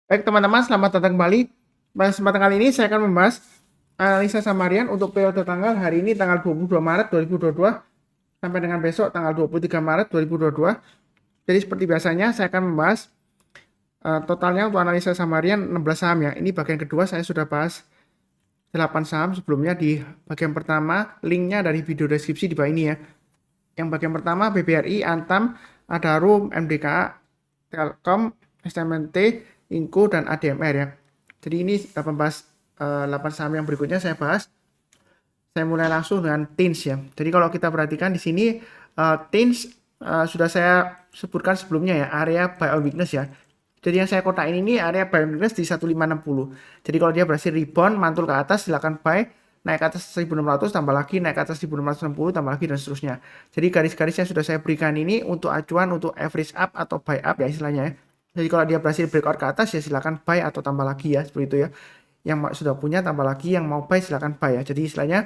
Baik teman-teman, selamat datang kembali. Pada kesempatan kali ini saya akan membahas analisa Samarian untuk periode tanggal hari ini tanggal 22 Maret 2022 sampai dengan besok tanggal 23 Maret 2022. Jadi seperti biasanya saya akan membahas totalnya untuk analisa Samarian 16 saham ya. Ini bagian kedua, saya sudah bahas 8 saham sebelumnya di bagian pertama. Linknya dari video deskripsi di bawah ini ya. Yang bagian pertama BBRI, Antam, Adharum, MDKA, Telkom, SMNT, Inco, dan ADMR ya. Jadi ini 8 saham yang berikutnya saya bahas. Saya mulai langsung dengan TINS ya. Jadi kalau kita perhatikan di sini TINS sudah saya sebutkan sebelumnya ya, area buy on weakness ya. Jadi yang saya kotakin ini area buy on weakness di 1560. Jadi kalau dia berhasil rebound mantul ke atas silakan buy, naik ke atas 1600 tambah lagi, naik ke atas 1660 tambah lagi dan seterusnya. Jadi garis-garisnya sudah saya berikan ini untuk acuan untuk average up atau buy up ya istilahnya ya. Jadi kalau dia berhasil breakout ke atas ya silakan buy atau tambah lagi ya seperti itu ya. Yang sudah punya tambah lagi, yang mau buy silakan buy ya. Jadi istilahnya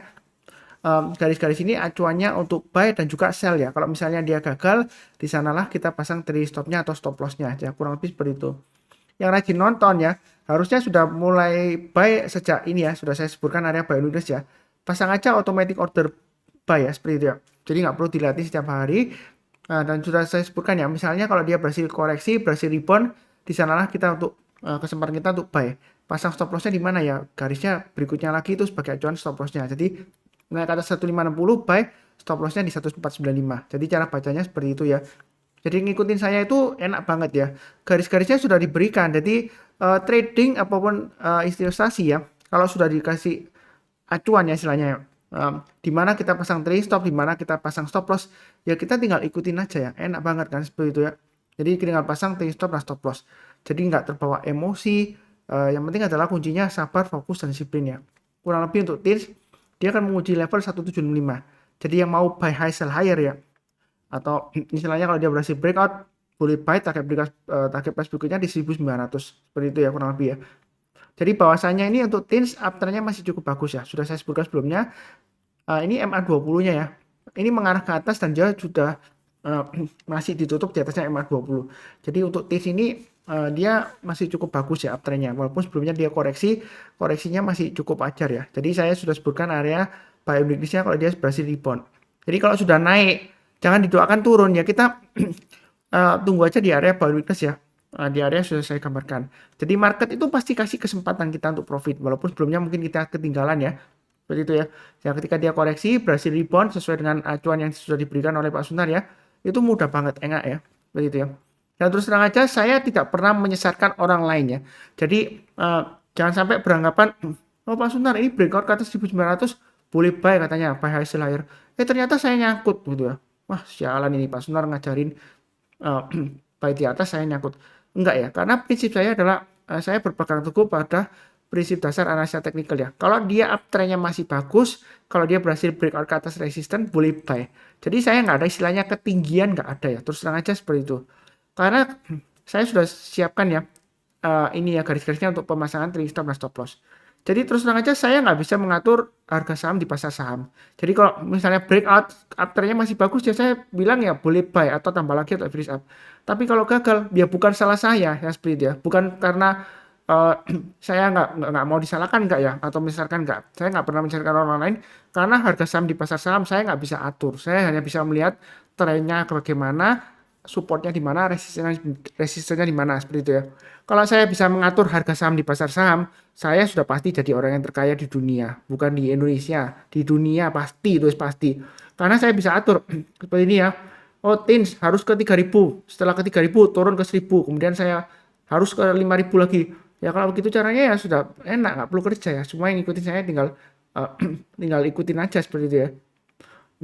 garis-garis ini acuannya untuk buy dan juga sell ya. Kalau misalnya dia gagal, di sanalah kita pasang trailing stopnya atau stop lossnya ya. Kurang lebih seperti itu. Yang rajin nonton ya, harusnya sudah mulai buy sejak ini ya. Sudah saya sebutkan area buy weakness ya. Pasang aja automatic order buy ya seperti itu ya. Jadi nggak perlu dilatih setiap hari. Nah, dan sudah saya sebutkan ya, misalnya kalau dia berhasil koreksi, berhasil rebound, di sanalah kita untuk kesempatan kita untuk buy. Pasang stop lossnya di mana ya? Garisnya berikutnya lagi itu sebagai acuan stop lossnya. Jadi naik ke atas 1560 buy, stop lossnya di 1495. Jadi cara bacanya seperti itu ya. Jadi ngikutin saya itu enak banget ya. Garis-garisnya sudah diberikan. Jadi trading apapun investasi ya, kalau sudah dikasih acuan ya istilahnya di mana kita pasang trailing stop, di mana kita pasang stop loss, ya kita tinggal ikutin aja ya. Enak banget kan seperti itu ya. Jadi tinggal pasang trailing stop dan stop loss. Jadi nggak terbawa emosi. Yang penting adalah kuncinya sabar, fokus, dan disiplin ya. Kurang lebih untuk tips dia akan menguji level 1765. Jadi yang mau buy high sell higher ya, atau istilahnya kalau dia berhasil breakout boleh buy target price berikutnya di 1900 seperti itu ya kurang lebih ya. Jadi bahwasanya ini untuk TINS afternya masih cukup bagus ya, sudah saya sebutkan sebelumnya. Ini MA20 nya ya, ini mengarah ke atas dan dia sudah uh, masih ditutup di atasnya MA20. Jadi untuk TINS ini dia masih cukup bagus ya uptrendnya, walaupun sebelumnya dia koreksinya masih cukup wajar ya. Jadi saya sudah sebutkan area buy weakness-nya kalau dia berhasil rebound. Jadi kalau sudah naik jangan didoakan turun ya, kita tunggu aja di area buy weakness ya. Di area sudah saya gambarkan. Jadi market itu pasti kasih kesempatan kita untuk profit walaupun sebelumnya mungkin kita ketinggalan ya. Seperti itu ya. Yang ketika dia koreksi berhasil rebound sesuai dengan acuan yang sudah diberikan oleh Pak Sunar ya. Itu mudah banget, enak ya. Seperti itu ya. Dan terus terang aja saya tidak pernah menyesatkan orang lain ya. Jadi jangan sampai beranggapan oh Pak Sunar ini breakout ke atas 1900 boleh buy katanya buy high sell higher. Ternyata saya nyangkut gitu ya. Wah sialan ini Pak Sunar ngajarin buy di atas saya nyangkut. Enggak ya, karena prinsip saya adalah saya berpegang teguh pada prinsip dasar analisa teknikal ya. Kalau dia uptrendnya masih bagus, kalau dia berhasil breakout ke atas resisten, boleh buy. Jadi saya nggak ada istilahnya ketinggian, nggak ada ya. Terus terang aja seperti itu. Karena saya sudah siapkan ya ini ya garis-garisnya untuk pemasangan trailing stop dan stop loss. Jadi terus terang aja saya nggak bisa mengatur harga saham di pasar saham. Jadi kalau misalnya breakout uptrendnya masih bagus ya saya bilang ya boleh buy atau tambah lagi atau average up. Tapi kalau gagal ya bukan salah saya ya seperti itu ya. Bukan karena uh, saya nggak mau disalahkan nggak ya atau misalkan nggak. Saya nggak pernah menyalahkan orang lain karena harga saham di pasar saham saya nggak bisa atur. Saya hanya bisa melihat trennya bagaimana, supportnya di mana, resistennya di mana seperti itu ya. Kalau saya bisa mengatur harga saham di pasar saham, saya sudah pasti jadi orang yang terkaya di dunia, bukan di Indonesia, di dunia pasti itu pasti. Karena saya bisa atur seperti ini ya. Oh, TINS harus ke 3000, setelah ke 3000 turun ke 1000, kemudian saya harus ke 5000 lagi. Ya kalau begitu caranya ya sudah enak, nggak perlu kerja ya. Semua yang ikutin saya tinggal tinggal ikutin aja seperti itu ya.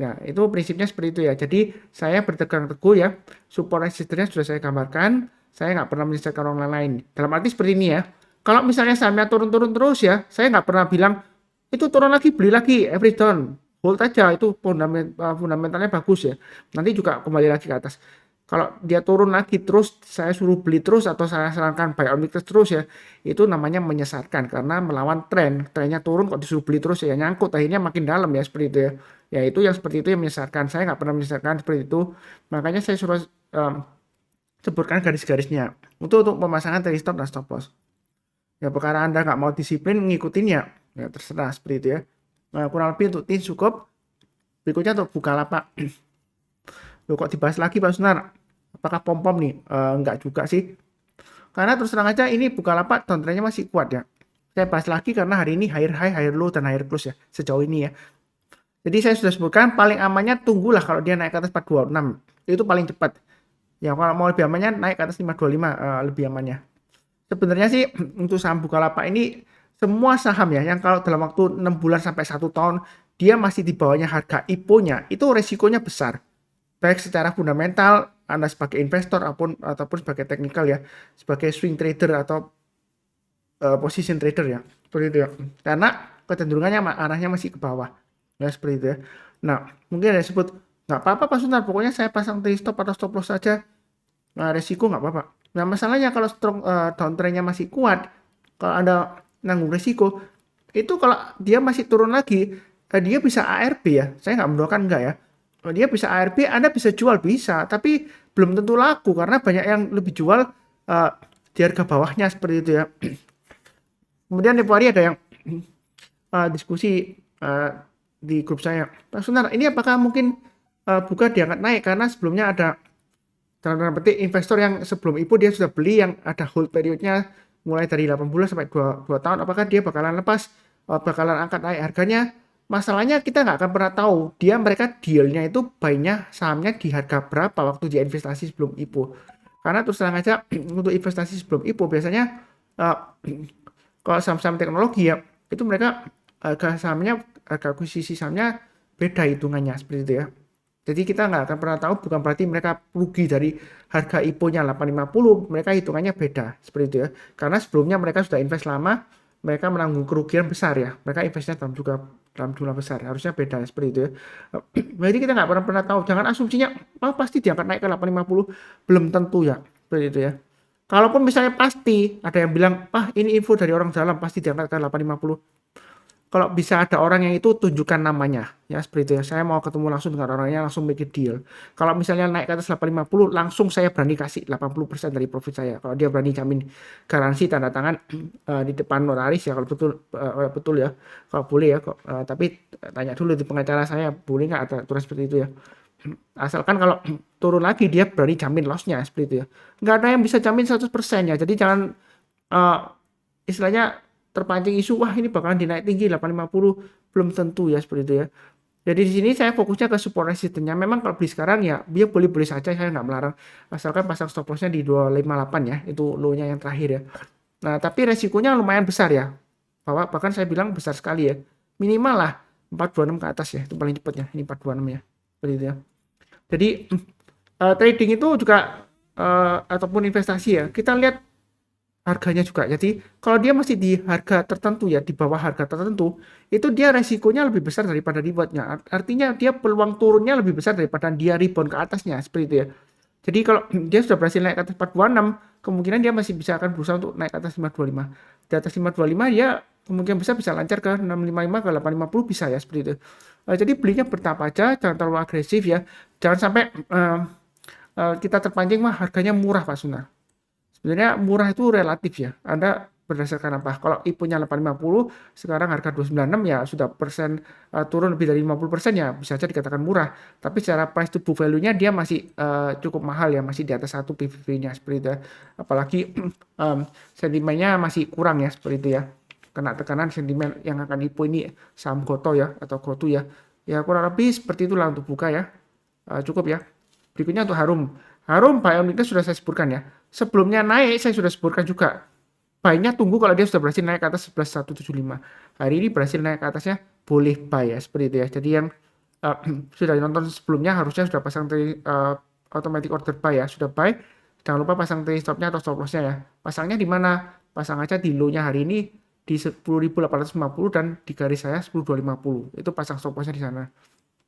Nah, itu prinsipnya seperti itu ya. Jadi, saya berpegang teguh ya, support resistennya sudah saya gambarkan, saya nggak pernah menyesatkan orang lain. Dalam arti seperti ini ya, kalau misalnya sahamnya turun-turun terus ya, saya nggak pernah bilang, itu turun lagi, beli lagi, every down. Hold aja, itu fundamentalnya bagus ya. Nanti juga kembali lagi ke atas. Kalau dia turun lagi terus, saya suruh beli terus atau saya sarankan buy on weakness terus ya, itu namanya menyesatkan karena melawan tren. Trennya turun kok disuruh beli terus ya nyangkut, akhirnya makin dalam ya seperti itu ya. Ya itu yang seperti itu yang menyesatkan. Saya nggak pernah menyesatkan seperti itu. Makanya saya suruh sebutkan garis-garisnya untuk pemasangan trailing stop dan stop loss. Ya perkara Anda nggak mau disiplin ngikutinnya, ya terserah seperti itu ya. Nah, kurang lebih untuk tin cukup. Berikutnya untuk Bukalapak. Loh, kok dibahas lagi Pak Sunar? Apakah pom-pom nih? Enggak juga sih. Karena terus terang aja ini Bukalapak downtrendnya masih kuat ya. Saya bahas lagi karena hari ini higher high, higher low, dan higher close ya sejauh ini ya. Jadi saya sudah sebutkan paling amannya tunggulah kalau dia naik ke atas 426. Itu paling cepat. Ya kalau mau lebih amannya naik ke atas 525 lebih amannya. Sebenarnya sih untuk saham Bukalapak ini semua saham ya yang kalau dalam waktu 6 bulan sampai 1 tahun dia masih di bawahnya harga IPO-nya, itu resikonya besar. Baik secara fundamental Anda sebagai investor ataupun sebagai teknikal ya, sebagai swing trader atau position trader ya. Seperti itu ya. Karena kecenderungannya arahnya masih ke bawah. Ya seperti itu ya. Nah, mungkin ada sebut nggak apa-apa Pak Sunar, pokoknya saya pasang trade stop atau stop loss saja. Nah, resiko nggak apa-apa. Nah, masalahnya kalau strong downtrendnya masih kuat, kalau Anda nanggung resiko, itu kalau dia masih turun lagi, dia bisa ARB ya. Saya nggak mendoakan enggak ya. Kalau dia bisa ARB, Anda bisa jual bisa, tapi belum tentu laku karena banyak yang lebih jual di harga bawahnya seperti itu ya. Kemudian tempo hari ada yang diskusi di grup saya. Pak Sunar, ini apakah mungkin buka diangkat naik karena sebelumnya ada dalam tanda petik investor yang sebelum IPO dia sudah beli yang ada hold periodnya mulai dari 8 bulan sampai 2 tahun, apakah dia bakalan lepas, bakalan angkat naik harganya? Masalahnya kita nggak akan pernah tahu mereka dealnya itu buy-nya sahamnya di harga berapa waktu dia investasi sebelum IPO. Karena terus terang aja untuk investasi sebelum IPO biasanya kalau saham-saham teknologi ya itu mereka harga akuisisi sahamnya beda hitungannya seperti itu ya. Jadi kita nggak akan pernah tahu, bukan berarti mereka rugi dari harga IPO-nya 850, mereka hitungannya beda seperti itu ya. Karena sebelumnya mereka sudah invest lama, mereka menanggung kerugian besar ya. Mereka investnya dalam jumlah besar, harusnya beda seperti itu ya. Jadi kita nggak pernah tahu, jangan asumsinya pasti diangkat naik ke 850, belum tentu ya seperti itu ya. Kalaupun misalnya pasti ada yang bilang, ini info dari orang dalam pasti diangkat ke 850. Kalau bisa ada orang yang itu tunjukkan namanya ya seperti itu ya. Saya mau ketemu langsung dengan orangnya, langsung make a deal. Kalau misalnya naik ke atas 850 langsung saya berani kasih 80% dari profit saya. Kalau dia berani jamin garansi tanda tangan di depan notaris ya kalau betul ya. Kalau boleh ya kok. Tapi tanya dulu di pengacara saya boleh nggak ada aturan seperti itu ya. Asalkan kalau turun lagi dia berani jamin loss-nya seperti itu ya. Nggak ada yang bisa jamin 100% ya. Jadi jangan istilahnya terpancing isu wah ini bakalan dinaik tinggi 850, belum tentu ya seperti itu ya. Jadi di sini saya fokusnya ke support resistance-nya. Memang kalau beli sekarang ya dia boleh saja, saya nggak melarang asalkan pasang stop loss-nya di 258 ya, itu low-nya yang terakhir ya. Nah tapi resikonya lumayan besar ya, bahkan saya bilang besar sekali ya, minimal lah 426 ke atas ya, itu paling cepatnya ini 426 ya seperti itu ya. Jadi trading itu juga ataupun investasi ya, kita lihat harganya juga. Jadi kalau dia masih di harga tertentu ya, di bawah harga tertentu, itu dia resikonya lebih besar daripada rewardnya. Artinya dia peluang turunnya lebih besar daripada dia rebound ke atasnya seperti itu ya. Jadi kalau dia sudah berhasil naik ke atas 426, kemungkinan dia masih bisa akan berusaha untuk naik ke atas 525. Di atas 525 dia kemungkinan besar bisa lancar ke 655 ke 850 bisa ya seperti itu. Jadi belinya bertahap aja, jangan terlalu agresif ya. Jangan sampai kita terpancing mah harganya murah Pak Sunar. Sebenarnya murah itu relatif ya. Anda berdasarkan apa? Kalau IPO-nya 850, sekarang harga 296 ya sudah turun lebih dari 50% ya bisa saja dikatakan murah. Tapi secara price to book value-nya dia masih cukup mahal ya, masih di atas 1 PVV-nya seperti itu ya. Apalagi sentimennya masih kurang ya seperti itu ya. Kena tekanan sentimen yang akan IPO ini saham Goto ya atau Goto ya. Ya kurang lebih seperti itulah untuk buka ya. Cukup ya. Berikutnya untuk Harum. Harum Bionicnya sudah saya sebutkan ya. Sebelumnya naik saya sudah sebutkan juga. Buy-nya tunggu kalau dia sudah berhasil naik ke atas 11.175. Hari ini berhasil naik ke atasnya, boleh buy ya seperti itu ya. Jadi yang sudah nonton sebelumnya harusnya sudah pasang automatic order buy ya. Sudah buy, jangan lupa pasang trade stop-nya atau stop loss-nya ya. Pasangnya di mana? Pasang aja di low-nya hari ini di 10.850 dan di garis saya 10.250. Itu pasang stop loss-nya di sana.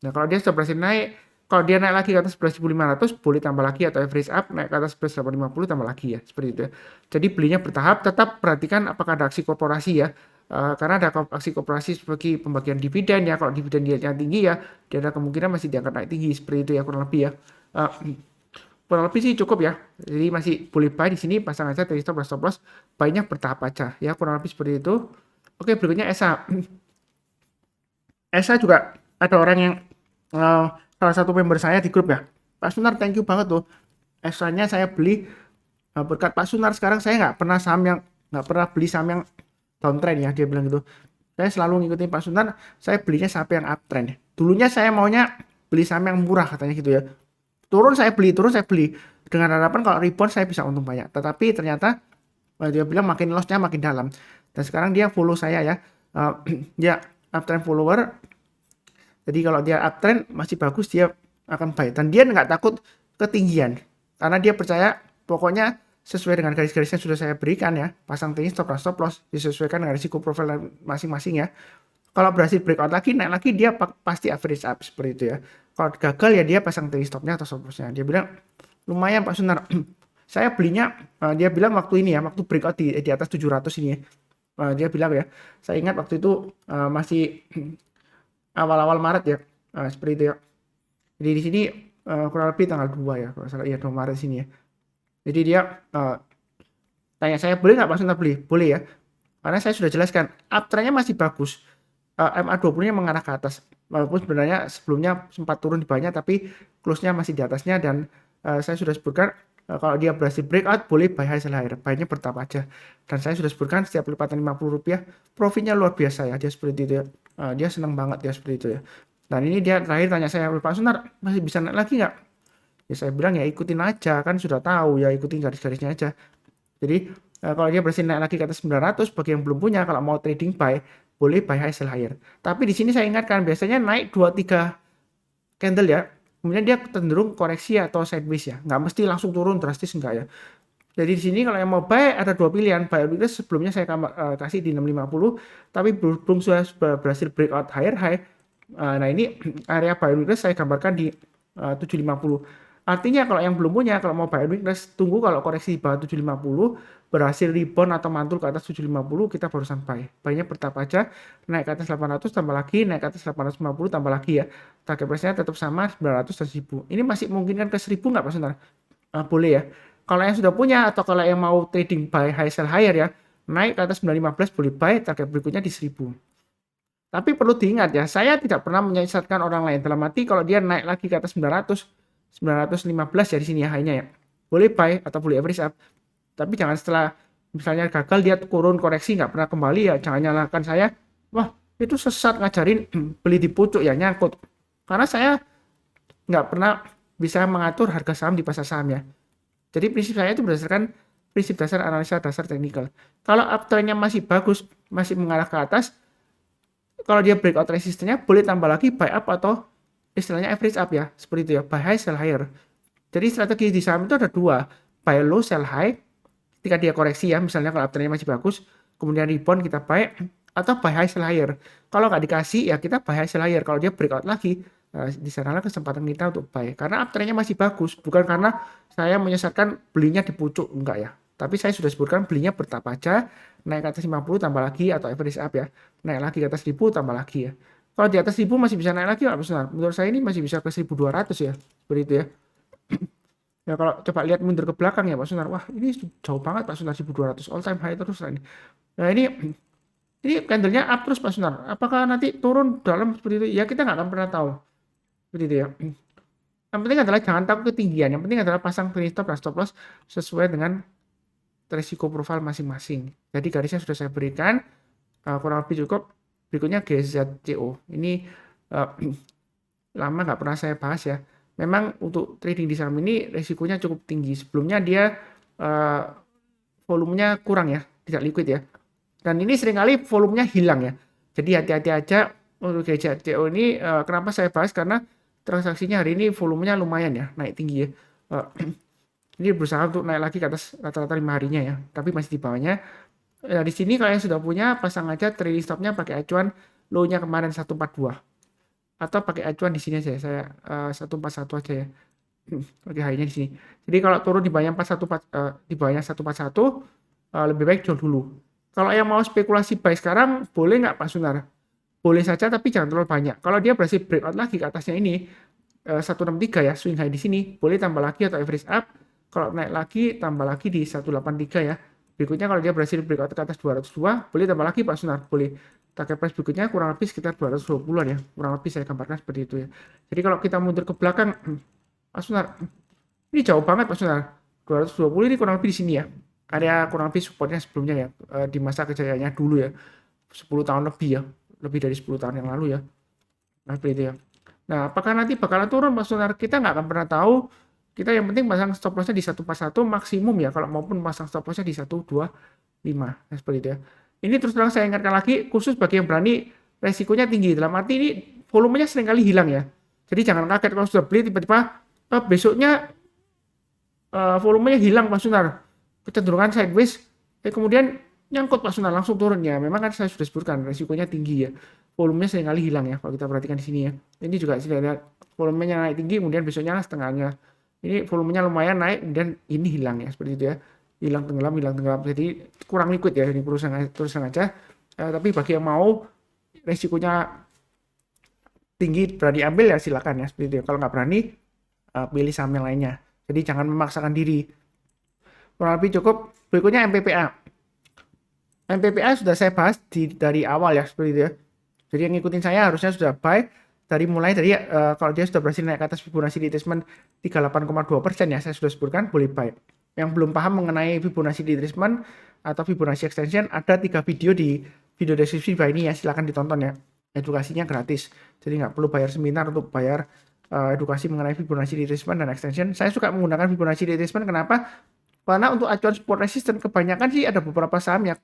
Nah, kalau dia sudah berhasil naik, kalau dia naik lagi ke atas 11.500 boleh tambah lagi atau average up naik ke atas 11.850 tambah lagi ya seperti itu ya. Jadi belinya bertahap, tetap perhatikan apakah ada aksi korporasi ya. Karena ada aksi korporasi sebagai pembagian dividen ya. Kalau dividen yieldnya tinggi ya, dia ada kemungkinan masih diangkat naik tinggi seperti itu ya kurang lebih ya. kurang lebih sih cukup ya. Jadi masih boleh buy di sini, pasang aja trailing stop dan stop loss, buy-nya bertahap aja ya, kurang lebih seperti itu. Oke, berikutnya ESA. ESA juga ada orang yang salah satu member saya di grup ya. Pak Sunar, thank you banget tuh. ESA-nya saya beli berkat Pak Sunar. Sekarang saya nggak pernah beli saham yang downtrend ya, dia bilang gitu. Saya selalu ngikutin Pak Sunar, saya belinya sampai yang uptrend. Dulunya saya maunya beli saham yang murah katanya gitu ya. Turun saya beli. Dengan harapan kalau rebound saya bisa untung banyak. Tetapi ternyata dia bilang makin loss-nya makin dalam. Dan sekarang dia follow saya ya. Dia uptrend follower. Jadi kalau dia uptrend masih bagus, dia akan buy. Dan dia nggak takut ketinggian. Karena dia percaya pokoknya sesuai dengan garis-garis yang sudah saya berikan ya. Pasang trailing stop dan stop loss disesuaikan dengan risiko profil masing-masing ya. Kalau berhasil breakout lagi, naik lagi, dia pasti average up seperti itu ya. Kalau gagal ya dia pasang trailing stopnya atau stop lossnya. Dia bilang lumayan Pak Sunar. Saya belinya, dia bilang waktu ini ya, waktu breakout di atas 700 ini ya. Dia bilang ya, saya ingat waktu itu masih awal-awal Maret ya, seperti itu ya. Jadi di sini kurang lebih tanggal 2 ya, kalau salah ya 2 Maret sini ya. Jadi dia tanya saya boleh nggak Pak Sunar beli? Boleh ya. Karena saya sudah jelaskan uptrendnya masih bagus. MA20-nya mengarah ke atas. Walaupun sebenarnya sebelumnya sempat turun di bawahnya, tapi close-nya masih di atasnya. Dan saya sudah sebutkan kalau dia berhasil breakout boleh buy high sell higher. Buy-nya bertahap aja. Dan saya sudah sebutkan setiap lipatan Rp50 profitnya luar biasa ya. Dia seperti itu ya. Dia senang banget ya seperti itu ya. Dan ini dia terakhir tanya saya, Pak Sunar masih bisa naik lagi nggak? Ya saya bilang ya ikutin aja, kan sudah tahu ya, ikutin garis-garisnya aja. Jadi kalau dia berhasil naik lagi ke atas 900, bagi yang belum punya, kalau mau trading buy, boleh buy high sell higher. Tapi di sini saya ingatkan, biasanya naik 2-3 candle ya, kemudian dia cenderung koreksi atau sideways ya, nggak mesti langsung turun drastis, enggak ya. Jadi di sini kalau yang mau buy ada dua pilihan, buy weakness sebelumnya saya kasih di 650, tapi belum sudah berhasil breakout higher high. Nah ini area buy weakness saya gambarkan di 750. Artinya kalau yang belum punya, kalau mau buy weakness, tunggu kalau koreksi di bawah 750, berhasil rebound atau mantul ke atas 750, kita barusan buy. Buy-nya bertahap aja, naik ke atas 800 tambah lagi, naik ke atas 850 tambah lagi ya. Target price-nya tetap sama 900 dan 1000. Ini masih memungkinkan ke 1000 nggak Pak Suntar? Boleh ya. Kalau yang sudah punya atau kalau yang mau trading buy high sell higher ya, naik ke atas 915 boleh buy, target berikutnya di 1000. Tapi perlu diingat ya, saya tidak pernah menyesatkan orang lain. Dalam arti kalau dia naik lagi ke atas 915 ya di sini ya high-nya ya. Boleh buy atau boleh average up. Tapi jangan setelah misalnya gagal dia turun koreksi nggak pernah kembali ya, jangan nyalakan saya. Wah, itu sesat ngajarin beli di pucuk ya, nyangkut. Karena saya nggak pernah bisa mengatur harga saham di pasar saham ya. Jadi prinsip saya itu berdasarkan prinsip dasar analisa dasar teknikal. Kalau uptrendnya masih bagus, masih mengarah ke atas, kalau dia breakout resistennya boleh tambah lagi buy up atau istilahnya average up ya, seperti itu ya, buy high sell higher. Jadi strategi di saham itu ada dua, buy low sell high ketika dia koreksi ya, misalnya kalau uptrendnya masih bagus, kemudian rebound kita buy, atau buy high sell higher. Kalau nggak dikasih ya kita buy high sell higher. Kalau dia breakout lagi, di sanalah kesempatan kita untuk buy. Karena uptrendnya masih bagus, bukan karena saya menyesatkan belinya di pucuk, enggak ya. Tapi saya sudah sebutkan belinya bertahap aja, naik ke atas 50 tambah lagi atau average up ya. Naik lagi ke atas 1000 tambah lagi ya. Kalau di atas 1000 masih bisa naik lagi nggak Pak Sunar? Menurut saya ini masih bisa ke 1200 ya. Seperti itu ya. Ya kalau coba lihat mundur ke belakang ya Pak Sunar. Wah ini jauh banget Pak Sunar 1200. All time high terus lah ini. Nah ini candlenya up terus Pak Sunar. Apakah nanti turun dalam seperti itu? Ya kita nggak akan pernah tahu. Seperti itu ya. Yang penting adalah jangan takut ketinggian. Yang penting adalah pasang trailing stop dan stop loss sesuai dengan risiko profil masing-masing. Jadi garisnya sudah saya berikan, kurang lebih cukup. Berikutnya GZCO. Ini lama nggak pernah saya bahas ya. Memang untuk trading di saham ini risikonya cukup tinggi. Sebelumnya dia volumenya kurang ya, tidak liquid ya. Dan ini seringkali volumenya hilang ya. Jadi hati-hati aja untuk GZCO ini. Kenapa saya bahas? Karena transaksinya hari ini volumenya lumayan ya, naik tinggi ya. Ini berusaha untuk naik lagi ke atas rata-rata 5 harinya ya, tapi masih di bawahnya. Di sini kalau yang sudah punya, pasang aja trailing stopnya pakai acuan low-nya kemarin 142. Atau pakai acuan di sini aja, saya 141 aja ya. Oke, high-nya di sini. Jadi kalau turun di bawahnya 141, lebih baik jual dulu. Kalau yang mau spekulasi buy sekarang, boleh nggak Pak Sunar? Boleh saja, tapi jangan terlalu banyak. Kalau dia berhasil breakout lagi ke atasnya ini, 163 ya, swing high di sini, boleh tambah lagi atau average up. Kalau naik lagi, tambah lagi di 183 ya. Berikutnya kalau dia berhasil breakout ke atas 202, boleh tambah lagi Pak Sunar, boleh. Target price berikutnya kurang lebih sekitar 220-an ya, kurang lebih saya gambarkan seperti itu ya. Jadi kalau kita mundur ke belakang, Pak Sunar, ini jauh banget Pak Sunar, 220 ini kurang lebih di sini ya. Area kurang lebih supportnya sebelumnya ya, di masa kejayaannya dulu ya, 10 tahun lebih ya, lebih dari 10 tahun yang lalu ya. Nah, seperti itu ya. Nah, apakah nanti bakalan turun Pak Sunar? Kita nggak akan pernah tahu. Kita yang penting pasang stop lossnya di 141 maksimum ya, kalau maupun pasang stop lossnya di 125. Nah, seperti itu ya. Ini terus terang saya ingatkan lagi, khusus bagi yang berani resikonya tinggi. Dalam arti ini volumenya seringkali hilang ya. Jadi jangan kaget kalau sudah beli tiba-tiba besoknya volumenya hilang Pak Sunar. Kecenderungan sideways, kemudian nyangkut Pak Sunar langsung turun ya. Memang kan saya sudah sebutkan resikonya tinggi ya. Volumenya seringkali hilang ya kalau kita perhatikan di sini ya. Ini juga sudah lihat volumenya naik tinggi kemudian besoknya setengahnya. Ini volumenya lumayan naik kemudian ini hilang ya seperti itu ya. Hilang tenggelam. Jadi kurang liquid ya ini perusahaan aja. Tapi bagi yang mau resikonya tinggi berani ambil ya silakan ya seperti itu ya. Kalau nggak berani pilih saham yang lainnya. Jadi jangan memaksakan diri. Kurang lebih cukup. Berikutnya MPPA. MPPA sudah saya bahas dari awal ya seperti itu ya. Jadi yang ngikutin saya harusnya sudah buy mulai dari kalau dia sudah berhasil naik ke atas Fibonacci retracement 38,2% ya, saya sudah sebutkan boleh buy. Yang belum paham mengenai Fibonacci retracement atau Fibonacci extension, ada 3 video di video deskripsi bawah ini ya, silahkan ditonton ya. Edukasinya gratis, jadi nggak perlu bayar seminar untuk bayar edukasi mengenai Fibonacci retracement dan extension. Saya suka menggunakan Fibonacci retracement, kenapa? Karena untuk acuan support resistance kebanyakan sih ada beberapa saham ya,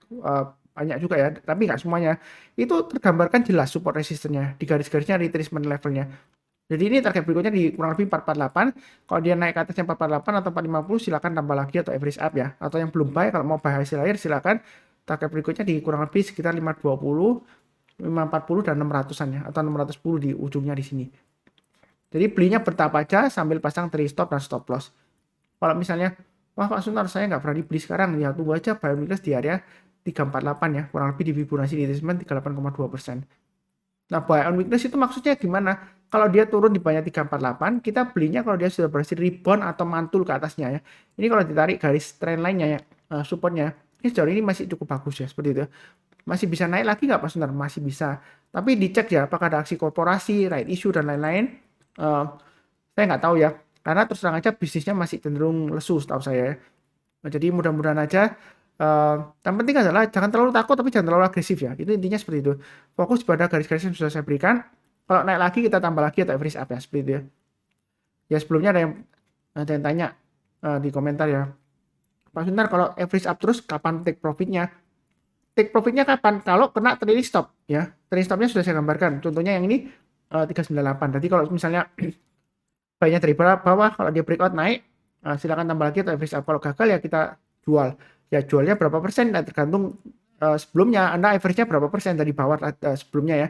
banyak juga ya, tapi nggak semuanya. Itu tergambarkan jelas support resistance-nya, di garis-garisnya retracement levelnya. Jadi ini target berikutnya di kurang lebih 448. Kalau dia naik ke atasnya 448 atau 450 silakan tambah lagi atau average up ya. Atau yang belum buy kalau mau buy hasil akhir silakan. Target berikutnya di kurang lebih sekitar 520, 540 dan 600-an ya, atau 610 di ujungnya di sini. Jadi belinya bertahap aja sambil pasang trade stop dan stop loss. Kalau misalnya, wah Pak Sunar saya nggak berani beli sekarang, ya tunggu aja buy weakness di area 348 ya, kurang lebih di Fibonacci retracement 38,2%. Nah, buy on weakness itu maksudnya gimana? Kalau dia turun di bawahnya 348, kita belinya kalau dia sudah berhasil rebound atau mantul ke atasnya ya. Ini kalau ditarik garis trend lainnya ya, supportnya, ini sejauh ini masih cukup bagus ya, seperti itu. Masih bisa naik lagi nggak Pak Sunar? Masih bisa. Tapi dicek ya, apakah ada aksi korporasi, right issue, dan lain-lain. Saya nggak tahu ya. Karena terus terang aja bisnisnya masih cenderung lesu setahu saya ya. Nah, jadi mudah-mudahan aja yang penting adalah jangan terlalu takut tapi jangan terlalu agresif ya. Itu intinya seperti itu. Fokus pada garis-garis yang sudah saya berikan. Kalau naik lagi kita tambah lagi atau average up ya seperti itu ya. Ya sebelumnya ada yang tanya di komentar ya. Pak Sunar kalau average up terus kapan take profitnya? Take profitnya kapan? Kalau kena trailing stop ya. Trailing stopnya sudah saya gambarkan. Contohnya yang ini 398. Jadi kalau misalnya buy-nya dari bawah, kalau dia breakout naik, silakan tambah lagi atau average up. Kalau gagal ya kita jual. Ya jualnya berapa persen tergantung sebelumnya Anda average-nya berapa persen dari bawah sebelumnya ya.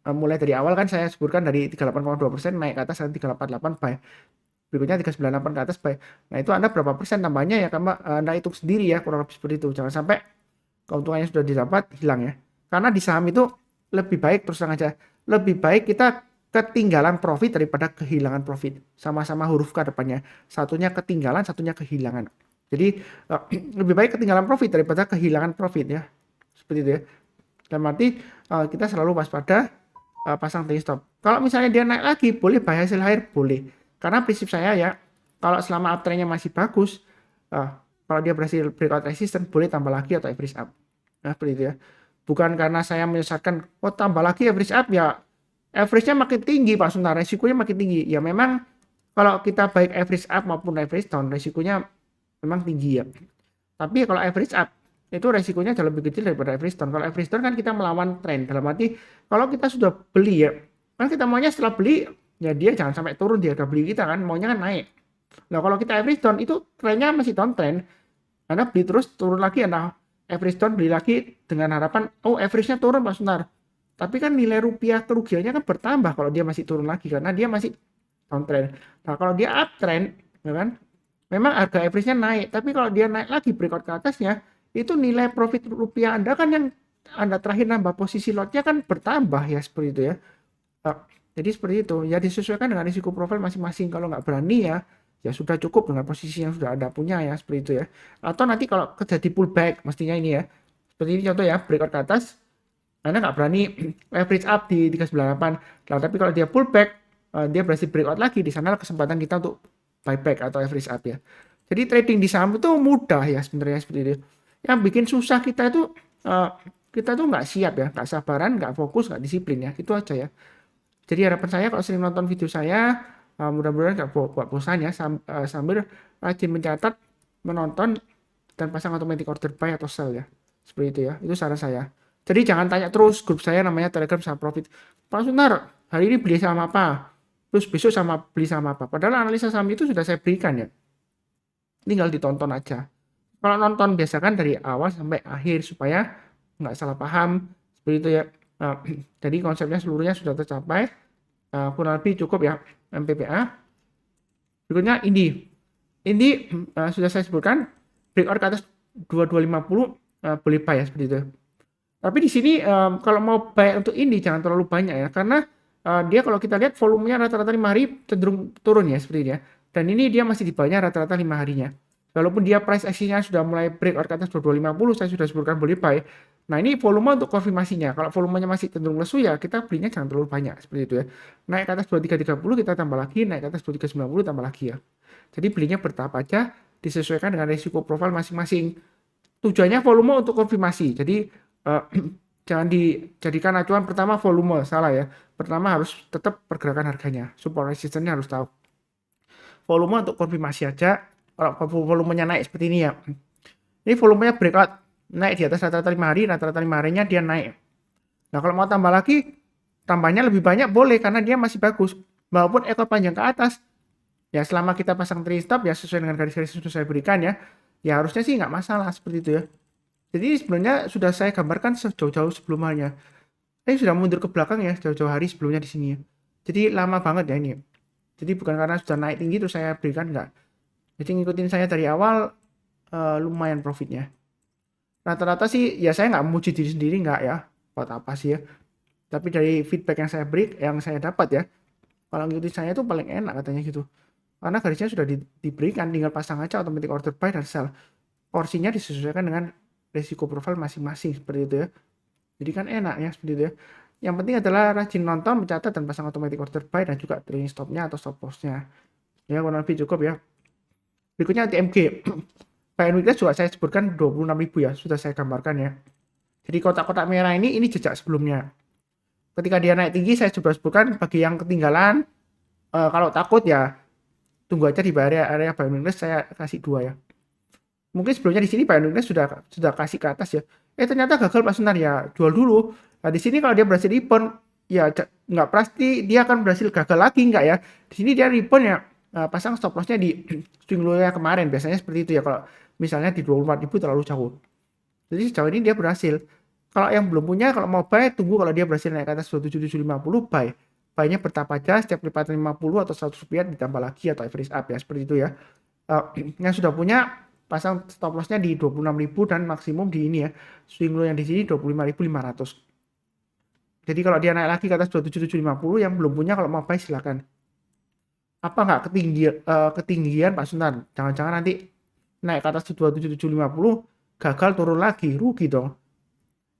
Mulai dari awal kan saya sebutkan dari 38,2% naik ke atas 388 buy. Berikutnya 398 ke atas buy. Nah, itu Anda berapa persen tambahnya ya, Anda hitung sendiri ya, kurang lebih seperti itu. Jangan sampai keuntungannya sudah didapat hilang ya. Karena di saham itu lebih baik terus terang aja, lebih baik kita ketinggalan profit daripada kehilangan profit. Sama-sama huruf K depannya. Satunya ketinggalan, satunya kehilangan. Jadi lebih baik ketinggalan profit daripada kehilangan profit ya. Seperti itu ya. Dan arti kita selalu waspada pasang trailing stop. Kalau misalnya dia naik lagi, boleh buy hasil akhir, boleh. Karena prinsip saya ya, kalau selama uptrendnya masih bagus, kalau dia berhasil breakout resistance, boleh tambah lagi atau average up. Nah, seperti itu ya. Bukan karena saya menyesatkan, oh tambah lagi average up ya, average-nya makin tinggi Pak Sunar, resikonya makin tinggi. Ya memang kalau kita baik average up maupun average down, resikonya memang tinggi ya. Tapi kalau average up itu resikonya jauh lebih kecil daripada average down. Kalau average down kan kita melawan tren. Dalam arti kalau kita sudah beli ya, kan kita maunya setelah beli ya dia jangan sampai turun di harga beli kita kan, maunya kan naik. Nah kalau kita average down itu trennya masih downtrend. Anda beli terus turun lagi, Anda average down beli lagi dengan harapan oh average-nya turun Pak Sunar. Tapi kan nilai rupiah kerugiannya kan bertambah kalau dia masih turun lagi karena dia masih downtrend. Nah kalau dia uptrend, ya kan? Memang harga average-nya naik, tapi kalau dia naik lagi breakout ke atasnya, itu nilai profit rupiah Anda kan yang Anda terakhir nambah posisi lotnya kan bertambah ya seperti itu ya. Jadi seperti itu, ya disesuaikan dengan risiko profil masing-masing. Kalau nggak berani ya sudah cukup dengan posisi yang sudah Anda punya ya, seperti itu ya. Atau nanti kalau terjadi pullback, mestinya ini ya. Seperti ini contoh ya, breakout ke atas, Anda nggak berani leverage up di 398. Nah, tapi kalau dia pullback, dia berhasil breakout lagi, di sana kesempatan kita untuk buyback atau average up ya. Jadi trading di saham itu mudah ya sebenarnya seperti itu. Yang bikin susah kita tuh nggak siap ya, nggak sabaran, nggak fokus, nggak disiplin ya. Itu aja ya. Jadi harapan saya kalau sering nonton video saya, mudah-mudahan nggak buat bosan ya, sambil rajin mencatat, menonton, dan pasang automatic order buy atau sell ya. Seperti itu ya, itu saran saya. Jadi jangan tanya terus, grup saya namanya Telegram Saham Profit. Pak Sunar, hari ini beli saham apa? Terus besok beli saham apa? Padahal analisa saham itu sudah saya berikan ya. Tinggal ditonton aja. Kalau nonton biasakan dari awal sampai akhir supaya nggak salah paham. Seperti itu ya. Jadi konsepnya seluruhnya sudah tercapai. Kurang lebih cukup ya MPPA. Berikutnya Indi sudah saya sebutkan breakout ke atas 2250 boleh buy ya seperti itu. Tapi di sini kalau mau buy untuk Indi jangan terlalu banyak ya, karena dia kalau kita lihat volumenya rata-rata 5 hari cenderung turun ya seperti ini ya. Dan ini dia masih di bawahnya rata-rata 5 harinya. Walaupun dia price action-nya sudah mulai breakout ke atas 2250, saya sudah sebutkan boleh buy. Nah, ini volume untuk konfirmasinya. Kalau volumenya masih cenderung lesu ya kita belinya jangan terlalu banyak seperti itu ya. Naik ke atas 2330 kita tambah lagi, naik ke atas 2390 tambah lagi ya. Jadi belinya bertahap aja, disesuaikan dengan risiko profil masing-masing. Tujuannya volume untuk konfirmasi. Jadi jangan dijadikan acuan pertama volume, salah ya. Pertama harus tetap pergerakan harganya. Support resistance-nya harus tahu. Volume untuk konfirmasi aja. Kalau volumenya naik seperti ini ya. Ini volumenya breakout. Naik di atas rata-rata 5 hari, rata-rata 5 harinya dia naik. Nah, kalau mau tambah lagi, tambahnya lebih banyak boleh karena dia masih bagus. Walaupun ekor panjang ke atas, ya selama kita pasang trailing stop ya sesuai dengan garis-garis yang sudah saya berikan ya. Ya harusnya sih nggak masalah seperti itu ya. Jadi sebenarnya sudah saya gambarkan sejauh-jauh sebelumnya. Ini sudah mundur ke belakang ya, jauh-jauh hari sebelumnya di sini ya. Jadi lama banget ya ini. Jadi bukan karena sudah naik tinggi terus saya berikan, enggak. Jadi ngikutin saya dari awal lumayan profitnya. Rata-rata sih ya saya nggak memuji diri sendiri nggak ya. Buat apa sih ya. Tapi dari feedback yang saya dapat ya. Kalau ngikutin saya itu paling enak katanya gitu. Karena garisnya sudah diberikan, tinggal pasang aja automatic order buy dan sell. Porsinya disesuaikan dengan risiko profil masing-masing seperti itu ya. Jadi kan enak ya seperti itu ya. Yang penting adalah rajin nonton, mencatat dan pasang automatic order buy dan juga trailing stopnya atau stop lossnya. Ya kurang lebih cukup ya. Berikutnya TMG. Buy and weakness juga saya sebutkan 26.000 ya, sudah saya gambarkan ya. Jadi kotak-kotak merah ini jejak sebelumnya. Ketika dia naik tinggi saya sudah sebutkan bagi yang ketinggalan kalau takut ya tunggu aja di area buy and weakness saya kasih 2 ya. Mungkin sebelumnya di sini buy and weakness sudah kasih ke atas ya. Ternyata gagal Pak Sunar ya, jual dulu. Nah, di sini kalau dia berhasil rebound ya nggak pasti dia akan berhasil gagal lagi nggak ya. Di sini dia rebound ya pasang stop loss-nya di swing low-nya kemarin, biasanya seperti itu ya. Kalau misalnya di 24.000 terlalu jauh. Jadi sejauh ini dia berhasil. Kalau yang belum punya, kalau mau buy, tunggu kalau dia berhasil naik ke atas 27.750, buy. Buy-nya bertahap aja, setiap lipatan 50 atau 100 rupiah ditambah lagi atau average up ya, seperti itu ya. Yang sudah punya, pasang stop loss-nya di 26.000 dan maksimum di ini ya. Swing low yang di sini 25.500. Jadi kalau dia naik lagi ke atas 27.750, yang belum punya kalau mau buy silakan. Apa nggak ketinggian Pak Sunan? Jangan-jangan nanti naik ke atas 27.750 gagal turun lagi, rugi dong.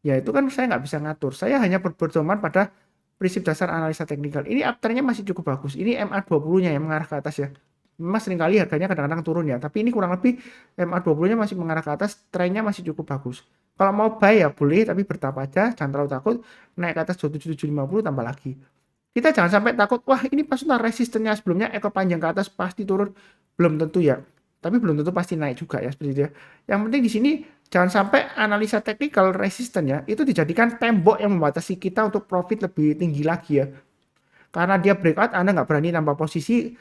Ya itu kan saya nggak bisa ngatur. Saya hanya berpedoman pada prinsip dasar analisa teknikal. Ini uptrendnya masih cukup bagus. Ini MA20-nya yang mengarah ke atas ya. Memang seringkali harganya kadang-kadang turun ya. Tapi ini kurang lebih MA20-nya masih mengarah ke atas. Trennya masih cukup bagus. Kalau mau buy ya boleh, tapi bertahap aja. Jangan terlalu takut. Naik ke atas 27.750 tambah lagi. Kita jangan sampai takut, wah ini pas resistennya sebelumnya ekor panjang ke atas pasti turun. Belum tentu ya. Tapi belum tentu pasti naik juga ya seperti itu ya. Yang penting di sini jangan sampai analisa teknikal resistennya itu dijadikan tembok yang membatasi kita untuk profit lebih tinggi lagi ya. Karena dia breakout, Anda nggak berani nambah posisi,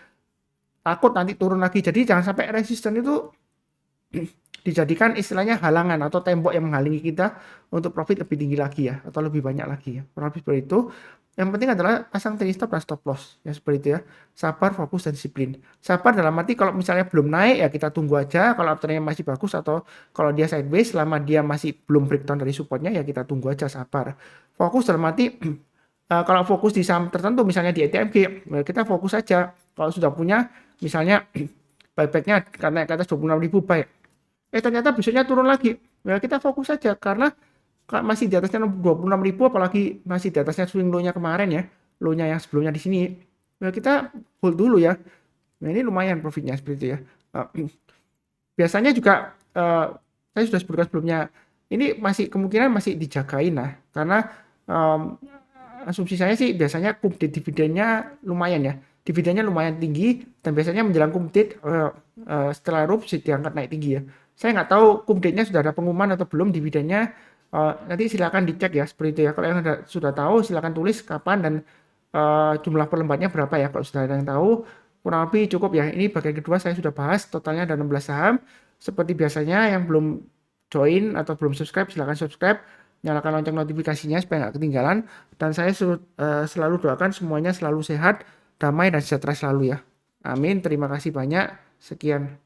takut nanti turun lagi. Jadi jangan sampai resisten itu dijadikan istilahnya halangan atau tembok yang menghalangi kita untuk profit lebih tinggi lagi ya, atau lebih banyak lagi ya. Kurang lebih seperti itu. Yang penting adalah pasang trailing stop dan stop loss ya, seperti itu ya. Sabar, fokus dan disiplin. Sabar dalam arti kalau misalnya belum naik ya kita tunggu aja. Kalau uptrendnya masih bagus atau kalau dia sideways selama dia masih belum breakdown dari supportnya ya kita tunggu aja, sabar. Fokus dalam arti kalau fokus di saham tertentu misalnya di ETMG, kita fokus saja. Kalau sudah punya misalnya buyback-nya karena ke atas 26.000 buy. Ternyata besoknya turun lagi. Ya kita fokus saja karena masih di atasnya 26.000 apalagi masih di atasnya swing low-nya kemarin ya. Low-nya yang sebelumnya di sini. Ya kita hold dulu ya. Nah, ini lumayan profitnya seperti itu ya. Biasanya juga saya sudah sebutkan sebelumnya, ini masih kemungkinan masih dijagain lah karena asumsi saya sih biasanya kumdit dividennya lumayan ya. Dividennya lumayan tinggi dan biasanya menjelang kumdit setelah RUP diangkat naik tinggi ya. Saya nggak tahu kumditnya sudah ada pengumuman atau belum dividennya. Nanti silakan dicek ya seperti itu ya. Kalau yang sudah tahu silakan tulis kapan dan jumlah perlembarnya berapa ya. Kalau sudah ada yang tahu kurang lebih cukup ya. Ini bagian kedua saya sudah bahas totalnya ada 16 saham. Seperti biasanya yang belum join atau belum subscribe silakan subscribe, nyalakan lonceng notifikasinya supaya nggak ketinggalan. Dan saya selalu doakan semuanya selalu sehat, damai dan sejahtera selalu ya. Amin. Terima kasih banyak. Sekian.